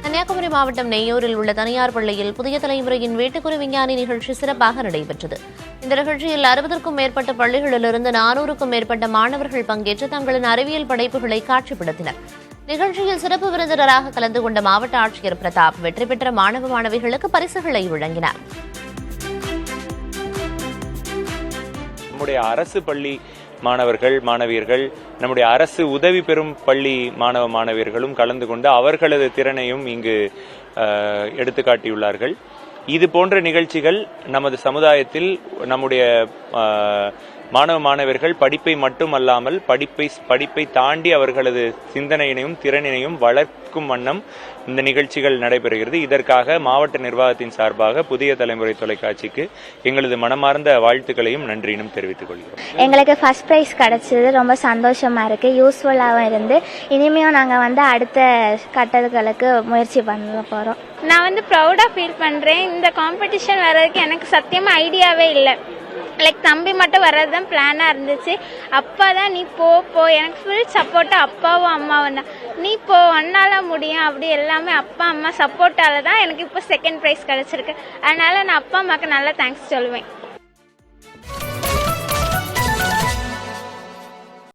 கன்னியாகுமரி மாவட்டம் நெய்யூரில் உள்ள தனியார் பள்ளியில் புதிய தலைமுறையின் வீட்டுக்குறி விஞ்ஞானி நிகழ்ச்சி சிறப்பாக நடைபெற்றது. இந்த நிகழ்ச்சியில் 60க்கும் மேற்பட்ட பள்ளிகளிலிருந்து 400க்கும் மேற்பட்ட மாணவர்கள் பங்கேற்று தங்களின் அறிவியல் படைப்புகளை காட்சிப்படுத்தினர். நிகழ்ச்சியில் சிறப்பு விருந்தினராக கலந்து கொண்ட மாவட்ட ஆட்சியர் பிரதாப் வெற்றி பெற்ற மாணவ மாணவிகளுக்கு பரிசுகளை வழங்கினார். நம்முடைய அரசு பள்ளி மாணவர்கள் மாணவியர்கள், நம்முடைய அரசு உதவி பெறும் பள்ளி மாணவ மாணவியர்களும் கலந்து கொண்டு அவர்களது திறனையும் இங்கு எடுத்துக்காட்டியுள்ளார்கள். இது போன்ற நிகழ்ச்சிகள் நமது சமுதாயத்தில் நம்முடைய மாணவ மாணவர்கள் படிப்பை மட்டுமல்லாமல் படிப்பை தாண்டி அவர்களது சிந்தனையினையும் திறனினையும் வளர்க்கும் வண்ணம் இந்த நிகழ்ச்சிகள் நடைபெறுகிறது. இதற்காக மாவட்ட நிர்வாகத்தின் சார்பாக புதிய தலைமுறை தொலைக்காட்சிக்கு எங்களது மனமார்ந்த வாழ்த்துக்களையும் நன்றியினும் தெரிவித்துக் கொள்கிறோம். எங்களுக்கு ஃபர்ஸ்ட் ப்ரைஸ் கிடைச்சது ரொம்ப சந்தோஷமா இருக்கு, யூஸ்ஃபுல்லாகவும் இருந்து இனிமேயும் நாங்கள் அடுத்த கட்டங்களுக்கு முயற்சி பண்ண போகிறோம். நான் ப்ரௌடாக ஃபீல் பண்ணுறேன். இந்த காம்படிஷன் வர்றதுக்கு எனக்கு சத்தியமாக ஐடியாவே இல்லை. தம்பி மட்டும் வர்றது தான் பிளானாக இருந்துச்சு. அப்பா தான் நீ போ எனக்கு ஃபுல் சப்போர்ட்டு அப்பாவும் அம்மாவும் தான். நீ போ, ஒன்னால முடியும், அப்படி எல்லாமே அப்பா அம்மா சப்போர்ட்டால தான் எனக்கு இப்போ செகண்ட் ப்ரைஸ் கிடச்சிருக்கு. அதனால நான் அப்பா அம்மாவுக்கு நல்லா தேங்க்ஸ் சொல்லுவேன்.